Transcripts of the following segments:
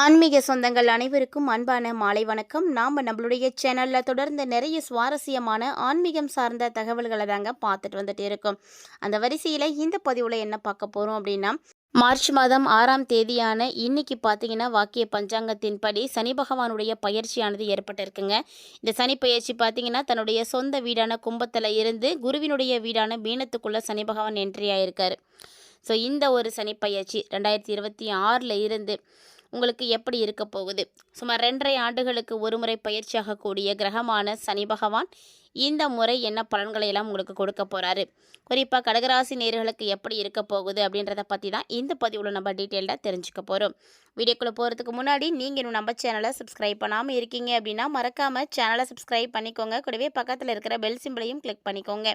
ஆன்மீக சொந்தங்கள் அனைவருக்கும் அன்பான மாலை வணக்கம். நாம் நம்மளுடைய சேனலில் தொடர்ந்து நிறைய சுவாரஸ்யமான ஆன்மீகம் சார்ந்த தகவல்களை தாங்க பார்த்துட்டு வந்துட்டு இருக்கோம். அந்த வரிசையில் இந்த பதிவில் என்ன பார்க்க போகிறோம் அப்படின்னா, மார்ச் மாதம் 6ஆம் தேதியான இன்னைக்கு பார்த்தீங்கன்னா, வாக்கிய பஞ்சாங்கத்தின்படி சனி பகவானுடைய பயிற்சியானது ஏற்பட்டிருக்குங்க. இந்த சனி பயிற்சி பார்த்தீங்கன்னா, தன்னுடைய சொந்த வீடான கும்பத்தில் இருந்து குருவினுடைய வீடான மீனத்துக்குள்ளே சனி பகவான் என்ட்ரி ஆகியிருக்காரு. ஸோ இந்த ஒரு சனி பயிற்சி 2026 இருந்து உங்களுக்கு எப்படி இருக்க போகுது? சுமார் 2.5 ஆண்டுகளுக்கு ஒரு முறை பயிற்சியாகக்கூடிய கிரகமான சனி பகவான் இந்த முறை என்ன பலன்களை எல்லாம் உங்களுக்கு கொடுக்க போகிறாரு, குறிப்பாக கடகராசி நேயர்களுக்கு எப்படி இருக்க போகுது அப்படின்றத பற்றி தான் இந்த பதிவில் நம்ம டீட்டெயில்டாக தெரிஞ்சுக்க போகிறோம். வீடியோக்குள்ளே போகிறதுக்கு முன்னாடி நீங்கள் இன்னும் நம்ம சேனலை சப்ஸ்கிரைப் பண்ணாமல் இருக்கீங்க அப்படின்னா மறக்காமல் சேனலை சப்ஸ்கிரைப் பண்ணிக்கோங்க. கூடவே பக்கத்தில் இருக்கிற பெல் சிம்பிளையும் கிளிக் பண்ணிக்கோங்க.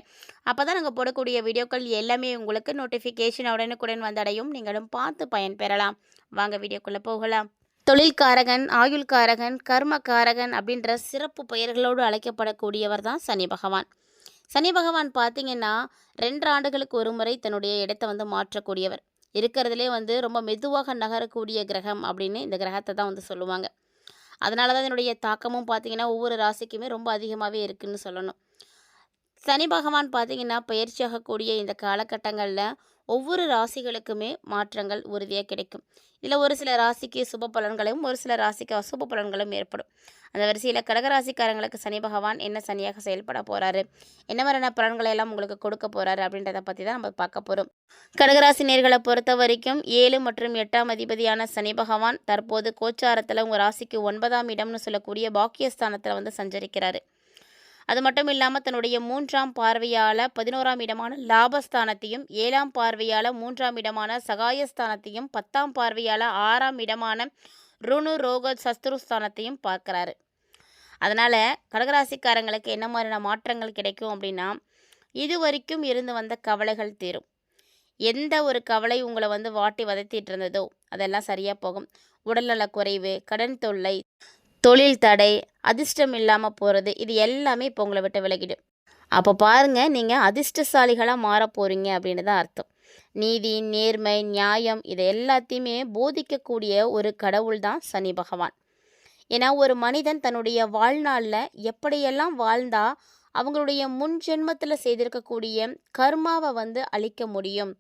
அப்போ தான் நாங்கள் போடக்கூடிய வீடியோக்கள் எல்லாமே உங்களுக்கு நோட்டிஃபிகேஷன் உடனுக்குடன் வந்தடையும். நீங்களும் பார்த்து பயன்பெறலாம். வாங்க வீடியோக்குள்ளே போகலாம். தொழில்காரகன், ஆயுள்காரகன், கர்மகாரகன் அப்படின்ற சிறப்பு பெயர்களோடு அழைக்கப்படக்கூடியவர் தான் சனி பகவான். சனி பகவான் பார்த்தீங்கன்னா 2 ஆண்டுகளுக்கு ஒரு முறை தன்னுடைய இடத்தை மாற்றக்கூடியவர். இருக்கிறதுலே ரொம்ப மெதுவாக நகரக்கூடிய கிரகம் அப்படின்னு இந்த கிரகத்தை தான் சொல்லுவாங்க. அதனால தான் இதனுடைய தாக்கமும் பார்த்தீங்கன்னா ஒவ்வொரு ராசிக்குமே ரொம்ப அதிகமாகவே இருக்குதுன்னு சொல்லணும். சனி பகவான் பார்த்தீங்கன்னா பயிற்சியாகக்கூடிய இந்த காலகட்டங்களில் ஒவ்வொரு ராசிகளுக்குமே மாற்றங்கள் உறுதியாக கிடைக்கும். இதில் ஒரு சில ராசிக்கு சுப பலன்களும் ஒரு சில ராசிக்கு அசுப பலன்களும் ஏற்படும். அந்த வரிசையில் கடகராசிக்காரங்களுக்கு சனி பகவான் என்ன சனியாக செயல்பட போகிறாரு, என்ன மாதிரியான பலன்களை எல்லாம் உங்களுக்கு கொடுக்க போகிறாரு அப்படின்றத பற்றி தான் நம்ம பார்க்க போகிறோம். கடகராசி நேர்களை பொறுத்த வரைக்கும் 7 மற்றும் 8ஆம் அதிபதியான சனி பகவான் தற்போது கோச்சாரத்தில் உங்கள் ராசிக்கு 9ஆம் இடம்னு சொல்லக்கூடிய பாக்கியஸ்தானத்தில் சஞ்சரிக்கிறாரு. அது மட்டும் இல்லாமல் தன்னுடைய 3ஆம் பார்வையால் 11ஆம் இடமான லாபஸ்தானத்தையும், 7ஆம் பார்வையால் 3ஆம் இடமான சகாயஸ்தானத்தையும், 10ஆம் பார்வையால் 6ஆம் இடமான ருணு ரோக சஸ்திருஸ்தானத்தையும் பார்க்குறாரு. அதனால் கடகராசிக்காரங்களுக்கு என்ன மாதிரியான மாற்றங்கள் கிடைக்கும் அப்படின்னா, இது வரைக்கும் இருந்து வந்த கவலைகள் தீரும். எந்த ஒரு கவலை உங்களை வாட்டி வதைத்திட்டு இருந்ததோ அதெல்லாம் சரியாக போகும். உடல்நல குறைவு, கடன் தொல்லை, தொழில் தடை, அதிர்ஷ்டம் இல்லாமல் போகிறது, இது எல்லாமே இப்போ உங்களை விட்டு விலகிடும். அப்போ பாருங்கள், நீங்கள் அதிர்ஷ்டசாலிகளாக மாற போகிறீங்க அப்படின்னு தான் அர்த்தம். நீதி, நேர்மை, நியாயம் இது எல்லாத்தையுமே போதிக்கக்கூடிய ஒரு கடவுள் தான் சனி பகவான். ஏன்னா ஒரு மனிதன் தன்னுடைய வாழ்நாளில் எப்படியெல்லாம் வாழ்ந்தா அவங்களுடைய முன் ஜென்மத்தில் செய்திருக்கக்கூடிய கர்மாவை அழிக்க முடியும்,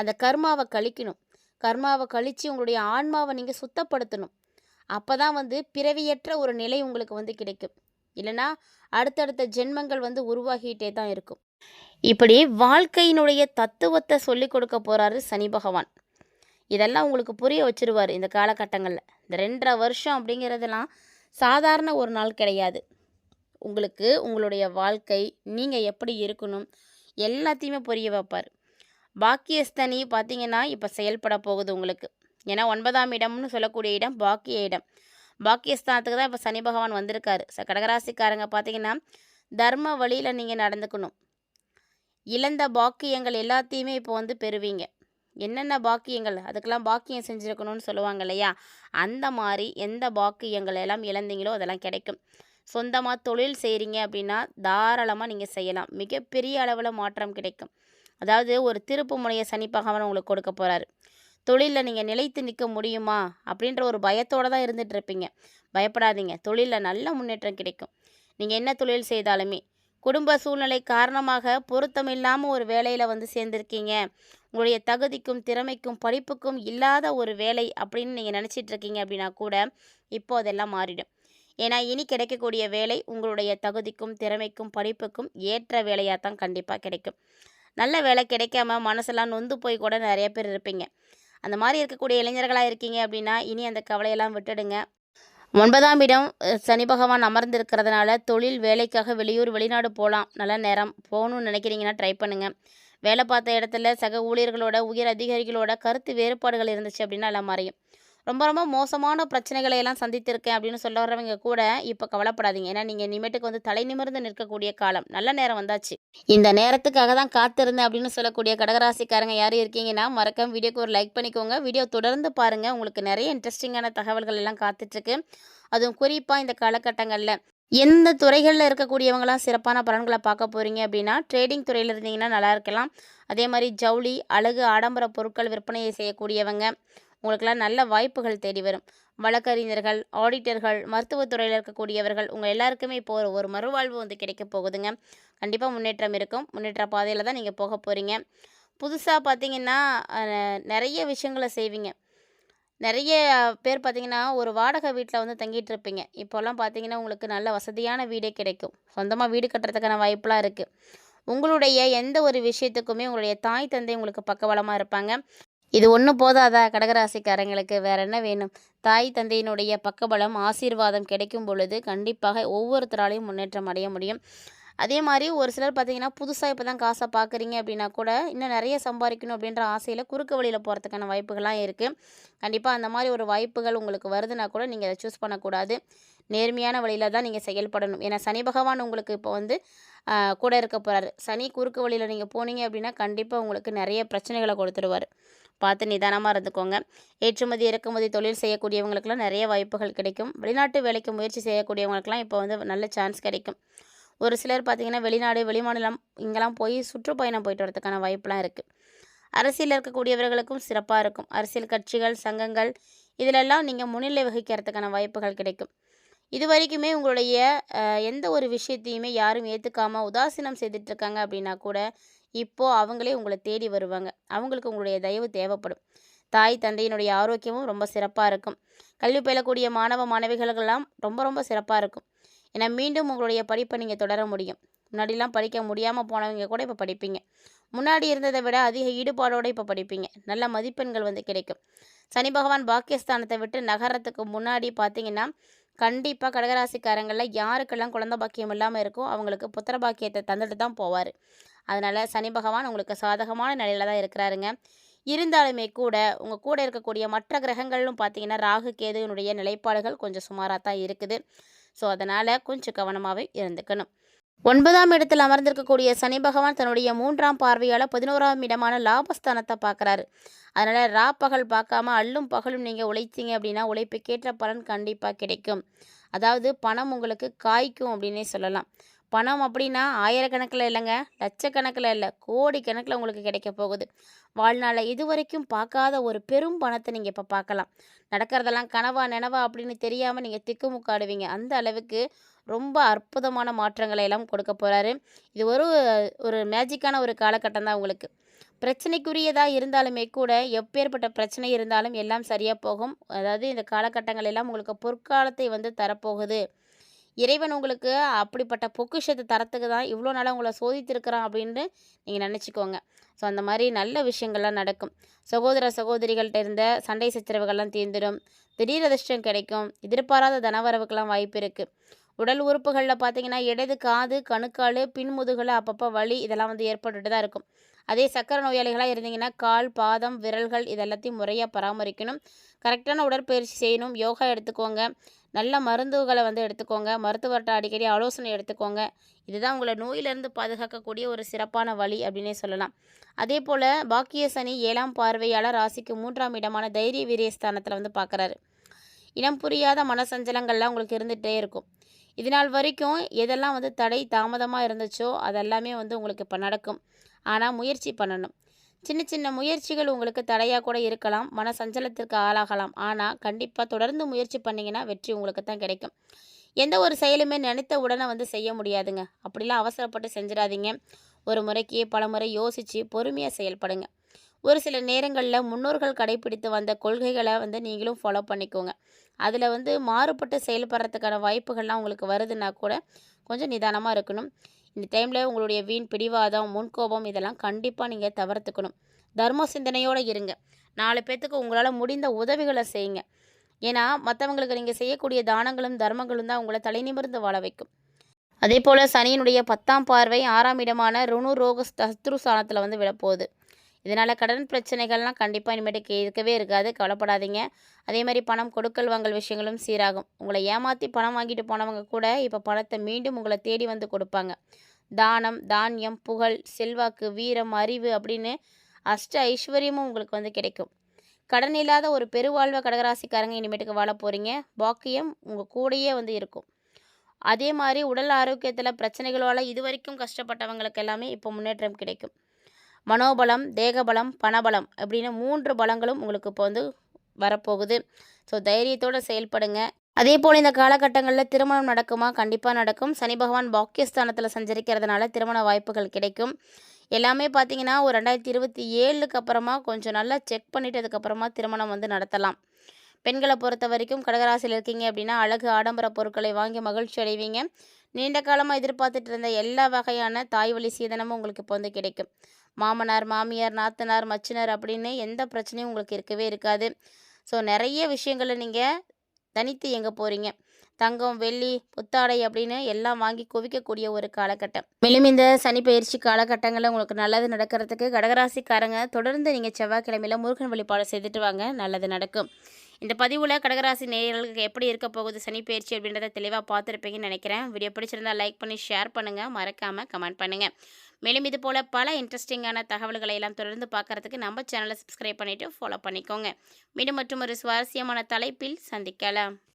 அந்த கர்மாவை கழிக்கணும். கர்மாவை கழித்து உங்களுடைய ஆன்மாவை நீங்கள் சுத்தப்படுத்தணும். அப்போ தான் பிறவியற்ற ஒரு நிலை உங்களுக்கு கிடைக்கும். இல்லைனா அடுத்தடுத்த ஜென்மங்கள் உருவாகிட்டே தான் இருக்கும். இப்படி வாழ்க்கையினுடைய தத்துவத்தை சொல்லி கொடுக்க போகிறாரு சனி பகவான். இதெல்லாம் உங்களுக்கு புரிய வச்சுருவார் இந்த காலகட்டங்களில். இந்த 2.5 வருஷம் அப்படிங்கிறதெல்லாம் சாதாரண ஒரு நாள் கிடையாது. உங்களுக்கு உங்களுடைய வாழ்க்கை, நீங்கள் எப்படி இருக்கணும் எல்லாத்தையுமே புரிய வைப்பார். பாக்கியஸ்தனி பார்த்திங்கன்னா இப்போ செயல்பட போகுது உங்களுக்கு. ஏன்னா 9ஆம் இடம்னு சொல்லக்கூடிய இடம் பாக்கிய இடம். பாக்கியஸ்தானத்துக்கு தான் இப்போ சனி பகவான் வந்திருக்காரு. கடகராசிக்காரங்க பார்த்தீங்கன்னா தர்ம வழியில் நீங்கள் நடந்துக்கணும். இழந்த பாக்கியங்கள் எல்லாத்தையுமே இப்போ பெறுவீங்க. என்னென்ன பாக்கியங்கள், அதுக்கெல்லாம் பாக்கியம் செஞ்சுருக்கணும்னு சொல்லுவாங்க இல்லையா, அந்த மாதிரி எந்த பாக்கியங்கள் எல்லாம் இழந்தீங்களோ அதெல்லாம் கிடைக்கும். சொந்தமாக தொழில் செய்கிறீங்க அப்படின்னா தாராளமாக நீங்கள் செய்யலாம். மிகப்பெரிய அளவில் மாற்றம் கிடைக்கும். அதாவது ஒரு திருப்பு முனைய சனி பகவான் உங்களுக்கு கொடுக்க போகிறாரு. தொழிலில் நீங்கள் நிலைத்து நிற்க முடியுமா அப்படின்ற ஒரு பயத்தோடு தான் இருந்துகிட்ருப்பீங்க. பயப்படாதீங்க, தொழிலில் நல்ல முன்னேற்றம் கிடைக்கும். நீங்கள் என்ன தொழில் செய்தாலுமே குடும்ப சூழ்நிலை காரணமாக பொருத்தமில்லாமல் ஒரு வேலையில் சேர்ந்துருக்கீங்க, உங்களுடைய தகுதிக்கும் திறமைக்கும் படிப்புக்கும் இல்லாத ஒரு வேலை அப்படின்னு நீங்கள் நினச்சிட்ருக்கீங்க அப்படின்னா கூட இப்போ அதெல்லாம் மாறிடும். ஏன்னா இனி கிடைக்கக்கூடிய வேலை உங்களுடைய தகுதிக்கும் திறமைக்கும் படிப்புக்கும் ஏற்ற வேலையாக தான் கண்டிப்பாக கிடைக்கும். நல்ல வேலை கிடைக்காம மனசெல்லாம் நொந்து போய் கூட நிறைய பேர் இருப்பீங்க. அந்த மாதிரி இருக்கக்கூடிய இளைஞர்களாக இருக்கீங்க அப்படின்னா இனி அந்த கவலையெல்லாம் விட்டுடுங்க. 9ஆம் இடம் சனி பகவான் அமர்ந்திருக்கிறதுனால தொழில் வேலைக்காக வெளியூர் வெளிநாடு போகலாம். நல்ல நேரம். போகணுன்னு நினைக்கிறீங்கன்னா ட்ரை பண்ணுங்கள். வேலை பார்த்த இடத்துல சக ஊழியர்களோட உயர் அதிகாரிகளோட கருத்து வேறுபாடுகள் இருந்துச்சு அப்படின்னா எல்லாம் மறையும். ரொம்ப ரொம்ப மோசமான பிரச்சனைகளை எல்லாம் சந்தித்திருக்கேன் அப்படின்னு சொல்ல வர்றவங்க கூட இப்போ கவலைப்படாதீங்க. ஏன்னா நீங்கள் இனிமேட்டுக்கு தலை நிமிர்ந்து நிற்கக்கூடிய காலம், நல்ல நேரம் வந்தாச்சு. இந்த நேரத்துக்காக தான் காத்திருந்தேன் அப்படின்னு சொல்லக்கூடிய கடகராசிக்காரங்க யாரும் இருக்கீங்கன்னா மறக்காம வீடியோக்கு ஒரு லைக் பண்ணிக்கோங்க. வீடியோ தொடர்ந்து பாருங்கள். உங்களுக்கு நிறைய இன்ட்ரெஸ்டிங்கான தகவல்கள் எல்லாம் காத்துட்ருக்கு. அதுவும் குறிப்பாக இந்த காலகட்டங்களில் எந்த துறைகளில் இருக்கக்கூடியவங்களாம் சிறப்பான பலன்களை பார்க்க போகிறீங்க அப்படின்னா, ட்ரேடிங் துறையில் இருந்தீங்கன்னா நல்லா இருக்கலாம். அதே மாதிரி ஜவுளி, அழகு, ஆடம்பர பொருட்கள் விற்பனையை செய்யக்கூடியவங்க, உங்களுக்கெல்லாம் நல்ல வாய்ப்புகள் தேடி வரும். வழக்கறிஞர்கள், ஆடிட்டர்கள், மருத்துவத்துறையில் இருக்கக்கூடியவர்கள் உங்கள் எல்லாருக்குமே இப்போ ஒரு மறுவாழ்வு வந்து கிடைக்க போகுதுங்க. கண்டிப்பாக முன்னேற்றம் இருக்கும். முன்னேற்ற பாதையில் தான் நீங்கள் போக போகிறீங்க. புதுசாக பார்த்தீங்கன்னா நிறைய விஷயங்களை செய்வீங்க. நிறைய பேர் பார்த்தீங்கன்னா ஒரு வாடகை வீட்டில் வந்து தங்கிட்டு இருப்பீங்க. இப்போல்லாம் பார்த்தீங்கன்னா உங்களுக்கு நல்ல வசதியான வீடே கிடைக்கும். சொந்தமாக வீடு கட்டுறதுக்கான வாய்ப்புலாம் இருக்குது. உங்களுடைய எந்த ஒரு விஷயத்துக்குமே உங்களுடைய தாய் தந்தை உங்களுக்கு பக்கபலமாக இருப்பாங்க. இது ஒன்று போதாதா கடகராசிக்காரங்களுக்கு வேறு என்ன வேணும்? தாய் தந்தையினுடைய பக்கபலம், ஆசீர்வாதம் கிடைக்கும் பொழுது கண்டிப்பாக ஒவ்வொருத்தராலையும் முன்னேற்றம் அடைய முடியும். அதே மாதிரி ஒரு சிலர் பார்த்தீங்கன்னா புதுசாக இப்போ தான் காசை பார்க்குறீங்க அப்படின்னா கூட இன்னும் நிறைய சம்பாதிக்கணும் அப்படின்ற ஆசையில் குறுக்கு வழியில் போகிறதுக்கான வாய்ப்புகள்லாம் இருக்குது. கண்டிப்பாக அந்த மாதிரி ஒரு வாய்ப்புகள் உங்களுக்கு வருதுன்னா கூட நீங்கள் அதை சூஸ் பண்ணக்கூடாது. நேர்மையான வழியில் தான் நீங்கள் செயல்படணும். ஏன்னா சனி பகவான் உங்களுக்கு இப்போ வந்து கூட இருக்க போகிறாரு. சனி குறுக்கு வழியில் நீங்கள் போனீங்க அப்படின்னா கண்டிப்பாக உங்களுக்கு நிறைய பிரச்சனைகளை கொடுத்துடுவார். பார்த்து நிதானமாக இருந்துக்கோங்க. ஏற்றுமதி இறக்குமதி தொழில் செய்யக்கூடியவங்களுக்கெல்லாம் நிறைய வாய்ப்புகள் கிடைக்கும். வெளிநாட்டு வேலைக்கு முயற்சி செய்யக்கூடியவங்களுக்கெல்லாம் இப்போ வந்து நல்ல சான்ஸ் கிடைக்கும். ஒரு சிலர் பார்த்திங்கன்னா வெளிநாடு, வெளிமாநிலம் இங்கெல்லாம் போய் சுற்றுப்பயணம் போயிட்டு வரதுக்கான வாய்ப்புலாம் இருக்குது. அரசியலில் இருக்கக்கூடியவர்களுக்கும் சிறப்பாக இருக்கும். அரசியல் கட்சிகள், சங்கங்கள் இதிலெல்லாம் நீங்கள் முன்னிலை வகிக்கிறதுக்கான வாய்ப்புகள் கிடைக்கும். இது வரைக்குமே உங்களுடைய எந்த ஒரு விஷயத்தையுமே யாரும் ஏற்றுக்காமல் உதாசீனம் செய்துட்ருக்காங்க அப்படின்னா கூட இப்போது அவங்களே உங்களை தேடி வருவாங்க. அவங்களுக்கு உங்களுடைய தயவு தேவைப்படும். தாய் தந்தையினுடைய ஆரோக்கியமும் ரொம்ப சிறப்பாக இருக்கும். கல்வி பயிலக்கூடிய மாணவ மாணவிகளுக்கெல்லாம் ரொம்ப ரொம்ப சிறப்பாக இருக்கும். ஏன்னா மீண்டும் உங்களுடைய படிப்பை நீங்கள் தொடர முடியும். முன்னாடிலாம் படிக்க முடியாமல் போனவங்க கூட இப்போ படிப்பீங்க. முன்னாடி இருந்ததை விட அதிக ஈடுபாடோடு இப்போ படிப்பீங்க. நல்ல மதிப்பெண்கள் வந்து கிடைக்கும். சனி பகவான் பாக்கியஸ்தானத்தை விட்டு நகரத்துக்கு முன்னாடி பார்த்தீங்கன்னா கண்டிப்பாக கடகராசிக்காரங்களில் யாருக்கெல்லாம் குழந்தை பாக்கியம் இல்லாமல் இருக்கோ அவங்களுக்கு புத்திர பாக்கியத்தை தந்துட்டு தான் போவார். அதனால் சனி பகவான் உங்களுக்கு சாதகமான நிலையில் தான் இருக்கிறாருங்க. இருந்தாலுமே கூட உங்கள் கூட இருக்கக்கூடிய மற்ற கிரகங்களும் பார்த்தீங்கன்னா ராகு கேதுனுடைய நிலைப்பாடுகள் கொஞ்சம் சுமாராக தான் இருக்குது. ஸோ அதனால் கொஞ்சம் கவனமாகவே இருந்துக்கணும். 9ஆம் இடத்தில் அமர்ந்திருக்கக்கூடிய சனி பகவான் தன்னுடைய 3ஆம் பார்வையால் 11ஆம் இடமான லாபஸ்தானத்தை பார்க்குறாரு. அதனால் ராப்பகல் பார்க்காம அல்லும் பகலும் நீங்கள் உழைத்தீங்க அப்படின்னா உழைப்புக்கேற்ற பலன் கண்டிப்பாக கிடைக்கும். அதாவது பணம் உங்களுக்கு காய்க்கும் அப்படின்னே சொல்லலாம். பணம் அப்படின்னா ஆயிரக்கணக்கில் இல்லைங்க, லட்சக்கணக்கில் இல்லை, கோடிக்கணக்கில் உங்களுக்கு கிடைக்க போகுது. வாழ்நாளில் இதுவரைக்கும் பார்க்காத ஒரு பெரும் பணத்தை நீங்கள் இப்போ பார்க்கலாம். நடக்கிறதெல்லாம் கனவா நெனவா அப்படின்னு தெரியாமல் நீங்கள் திக்குமுக்காடுவீங்க. அந்த அளவுக்கு ரொம்ப அற்புதமான மாற்றங்களை எல்லாம் கொடுக்க போகிறாரு. இது ஒரு மேஜிக்கான ஒரு காலகட்டம் தான் உங்களுக்கு. பிரச்சனைக்குரியதாக இருந்தாலுமே கூட எப்பேற்பட்ட பிரச்சனை இருந்தாலும் எல்லாம் சரியாக போகும். அதாவது இந்த காலகட்டங்கள் எல்லாம் உங்களுக்கு பொற்காலத்தை வந்து தரப்போகுது. இறைவன் உங்களுக்கு அப்படிப்பட்ட பொக்கிஷத்தை தரத்துக்கு தான் இவ்வளோ நாளாக உங்களை சோதித்திருக்கிறான் அப்படின்னு நீங்கள் நினச்சிக்கோங்க. ஸோ அந்த மாதிரி நல்ல விஷயங்கள்லாம் நடக்கும். சகோதர சகோதரிகள்கிட்ட இருந்த சண்டை சச்சரவுகள்லாம் தீர்ந்துடும். திடீர் அதிர்ஷ்டம் கிடைக்கும். எதிர்பாராத தனவரவுக்கெல்லாம் வாய்ப்பு இருக்குது. உடல் உறுப்புகளில் பார்த்தீங்கன்னா இடது காது, கணுக்கால், பின்முதுகில் அப்பப்போ வலி இதெல்லாம் வந்து ஏற்பட்டுட்டு தான் இருக்கும். அதே சக்கரை நோயாளிகளாக இருந்தீங்கன்னா கால், பாதம், விரல்கள் இதெல்லாத்தையும் முறையாக பராமரிக்கணும். கரெக்டான உடற்பயிற்சி செய்யணும். யோகா எடுத்துக்கோங்க. நல்ல மருந்துகளை வந்து எடுத்துக்கோங்க. மருத்துவர்கிட்ட அடிக்கடி ஆலோசனை எடுத்துக்கோங்க. இதுதான் உங்களை நோயிலிருந்து பாதுகாக்கக்கூடிய ஒரு சிறப்பான வழி அப்படின்னே சொல்லலாம். அதே போல் பாக்கிய சனி 7ஆம் பார்வையாளர் ராசிக்கு 3ஆம் இடமான தைரிய வீரியஸ்தானத்தில் வந்து பார்க்குறாரு. இனம் புரியாத மனசஞ்சலங்கள்லாம் உங்களுக்கு இருந்துகிட்டே இருக்கும். இதனால் வரைக்கும் எதெல்லாம் வந்து தடை தாமதமாக இருந்துச்சோ அதெல்லாமே வந்து உங்களுக்கு இப்போ நடக்கும். ஆனால் முயற்சி பண்ணணும். சின்ன சின்ன முயற்சிகள் உங்களுக்கு தடையாக கூட இருக்கலாம். மன சஞ்சலத்திற்கு ஆளாகலாம். ஆனால் கண்டிப்பாக தொடர்ந்து முயற்சி பண்ணிங்கன்னா வெற்றி உங்களுக்கு தான் கிடைக்கும். எந்த ஒரு செயலுமே நினைத்த உடனே வந்து செய்ய முடியாதுங்க. அப்படிலாம் அவசரப்பட்டு செஞ்சிடாதீங்க. ஒரு முறைக்கு பல முறை யோசித்து பொறுமையாக செயல்படுங்க. ஒரு சில நேரங்களில் முன்னோர்கள் கடைப்பிடித்து வந்த கொள்கைகளை வந்து நீங்களும் ஃபாலோ பண்ணிக்கோங்க. அதில் வந்து மாறுபட்டு செயல்படுறதுக்கான வாய்ப்புகள்லாம் உங்களுக்கு வருதுன்னா கூட கொஞ்சம் நிதானமாக இருக்கணும். இந்த டைமில் உங்களுடைய வீண் பிடிவாதம், முன்கோபம் இதெல்லாம் கண்டிப்பாக நீங்கள் தவிர்த்துக்கணும். தர்ம சிந்தனையோடு இருங்க. 4 பேர்த்துக்கு உங்களால் முடிந்த உதவிகளை செய்யுங்க. ஏன்னா மற்றவங்களுக்கு நீங்கள் செய்யக்கூடிய தானங்களும் தர்மங்களும் தான் உங்களை தலை நிமிர்ந்து வாழ வைக்கும். அதே போல் சனியினுடைய 10ஆம் பார்வை 6ஆம் இடமான ருணு ரோக சத்ரு ஸ்தானத்தில் வந்து விழப்போகுது. இதனால் கடன் பிரச்சனைகள்லாம் கண்டிப்பாக இனிமேட்டுக்கு இருக்கவே இருக்காது. கவலைப்படாதீங்க. அதே மாதிரி பணம் கொடுக்கல் வாங்கல் விஷயங்களும் சீராகும். உங்களை ஏமாற்றி பணம் வாங்கிட்டு போனவங்க கூட இப்போ பணத்தை மீண்டும் உங்களை தேடி வந்து கொடுப்பாங்க. தானம், தானியம், புகழ், செல்வாக்கு, வீரம், அறிவு அப்படின்னு அஷ்ட ஐஸ்வர்யமும் உங்களுக்கு வந்து கிடைக்கும். கடன் இல்லாத ஒரு பெருவாழ்வை கடகராசிக்காரங்க இனிமேட்டுக்கு வாழ போகிறீங்க. பாக்கியம் உங்கள் கூடயே வந்து இருக்கும். அதே மாதிரி உடல் ஆரோக்கியத்தில் பிரச்சனைகளால் இதுவரைக்கும் கஷ்டப்பட்டவங்களுக்கு எல்லாமே இப்போ முன்னேற்றம் கிடைக்கும். மனோபலம், தேகபலம், பணபலம் அப்படின்னு 3 பலங்களும் உங்களுக்கு இப்போ வந்து வரப்போகுது. ஸோ தைரியத்தோடு செயல்படுங்க. அதே போல் இந்த காலகட்டங்களில் திருமணம் நடக்குமா? கண்டிப்பாக நடக்கும். சனி பகவான் பாக்கியஸ்தானத்தில் சஞ்சரிக்கிறதுனால திருமண வாய்ப்புகள் கிடைக்கும். எல்லாமே பார்த்தீங்கன்னா ஒரு 2027க்கு அப்புறமா கொஞ்சம் நல்லா செக் பண்ணிவிட்டு அதுக்கப்புறமா திருமணம் நடத்தலாம். பெண்களை பொறுத்த வரைக்கும் கடகராசியில் இருக்கீங்க அப்படின்னா அழகு ஆடம்பர பொருட்களை வாங்கி மகிழ்ச்சி அடைவீங்க. நீண்ட காலமாக எதிர்பார்த்துட்டு இருந்த எல்லா வகையான தாய் வழி சீதனமும் உங்களுக்கு இப்போ கிடைக்கும். மாமனார், மாமியார், நாத்தனார், மச்சினர் அப்படின்னு எந்த பிரச்சனையும் உங்களுக்கு இருக்கவே இருக்காது. ஸோ நிறைய விஷயங்களை நீங்கள் தனித்து எங்க போகிறீங்க. தங்கம், வெள்ளி, புத்தாடை அப்படின்னு எல்லாம் வாங்கி குவிக்கக்கூடிய ஒரு காலகட்டம். மேலும் இந்த சனி பயிற்சி காலகட்டங்களில் உங்களுக்கு நல்லது நடக்கிறதுக்கு கடகராசிக்காரங்க தொடர்ந்து நீங்கள் செவ்வாய்க்கிழமையில் முருகன் வழிபாடு செய்துட்டு வாங்க, நல்லது நடக்கும். இந்த பதிவில் கடகராசி நேயர்களுக்கு எப்படி இருக்க போகுது சனி பயிற்சி அப்படின்றத தெளிவாக பார்த்துருப்பீங்கன்னு நினைக்கிறேன். வீடியோ பிடிச்சிருந்தால் லைக் பண்ணி ஷேர் பண்ணுங்கள், மறக்காமல் கமெண்ட் பண்ணுங்கள். மேலும் இது போல் பல இன்ட்ரெஸ்டிங்கான தகவல்களை எல்லாம் தொடர்ந்து பார்க்குறதுக்கு நம்ம சேனலை சப்ஸ்கிரைப் பண்ணிவிட்டு ஃபாலோ பண்ணிக்கோங்க. மீண்டும் மற்றும் ஒரு சுவாரஸ்யமான தலைப்பில் சந்திக்கலாம்.